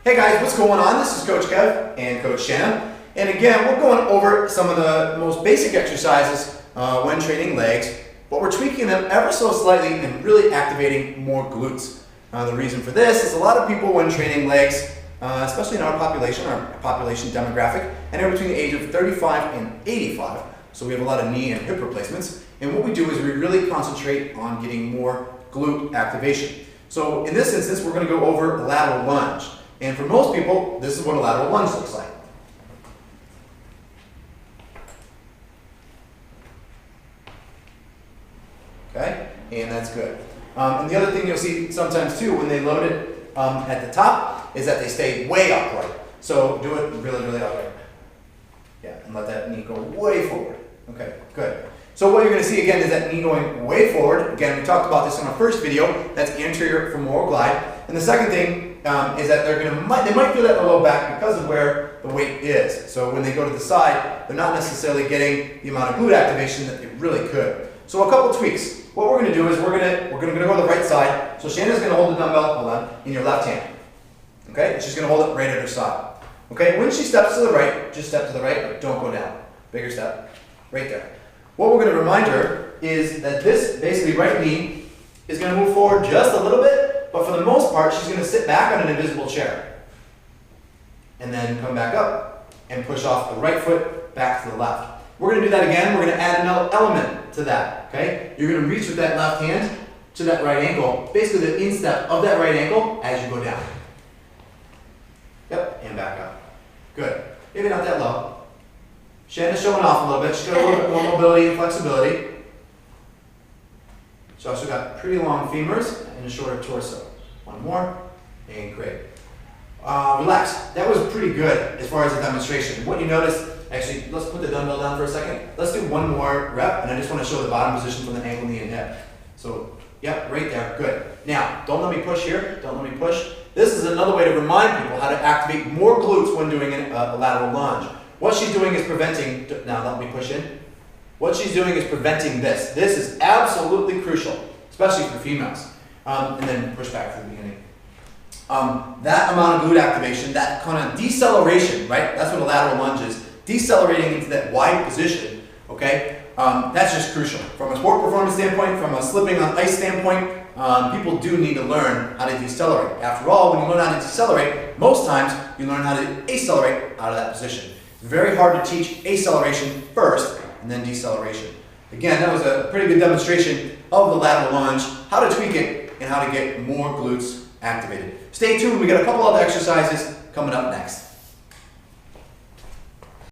Hey guys, what's going on? This is Coach Kev and Coach Shannon. And again, we're going over some of the most basic exercises when training legs, but we're tweaking them ever so slightly and really activating more glutes. The reason for this is a lot of people when training legs, especially in our population demographic, and they're between the age of 35 and 85. So we have a lot of knee and hip replacements. And what we do is we really concentrate on getting more glute activation. So in this instance, we're going to go over lateral lunge. And for most people, this is what a lateral lunge looks like. Okay, and that's good. And the other thing you'll see sometimes too when they load it at the top is that they stay way upright. So do it really, really upright. Yeah, and let that knee go way forward. Okay, good. So what you're going to see again is that knee going way forward. Again, we talked about this in our first video. That's anterior femoral glide. And the second thing is that they might feel that in the low back because of where the weight is. So when they go to the side, they're not necessarily getting the amount of glute activation that they really could. So a couple tweaks. What we're going to do is we're going to go to the right side. So Shannon's going to hold the dumbbell, in your left hand. Okay? And she's going to hold it right at her side. Okay? When she steps to the right, just step to the right, but don't go down. Bigger step. Right there. What we're going to remind her is that this basically right knee is going to move forward just a little bit, but for the most part, she's going to sit back on an invisible chair. And then come back up and push off the right foot back to the left. We're going to do that again. We're going to add another element to that. Okay? You're going to reach with that left hand to that right ankle, basically the instep of that right ankle as you go down. Yep, and back up. Good. Maybe not that low. Shannon's showing off a little bit. She's got a little bit more mobility and flexibility. She's also got pretty long femurs and a shorter torso. One more, and great. Relax. That was pretty good as far as the demonstration. What you notice, actually, let's put the dumbbell down for a second. Let's do one more rep, and I just want to show the bottom position from the ankle, knee, and hip. So, yep, right there. Good. Now, don't let me push here. Don't let me push. This is another way to remind people how to activate more glutes when doing a lateral lunge. What she's doing is preventing, now let me push in. What she's doing is preventing this. This is absolutely crucial, especially for females. And then push back to the beginning. That amount of glute activation, that kind of deceleration, right? That's what a lateral lunge is. Decelerating into that wide position, okay? That's just crucial. From a sport performance standpoint, from a slipping on ice standpoint, people do need to learn how to decelerate. After all, when you learn how to decelerate, most times you learn how to accelerate out of that position. It's very hard to teach acceleration first and then deceleration. Again, that was a pretty good demonstration of the lateral lunge, how to tweak it, and how to get more glutes activated. Stay tuned, we got a couple other exercises coming up next.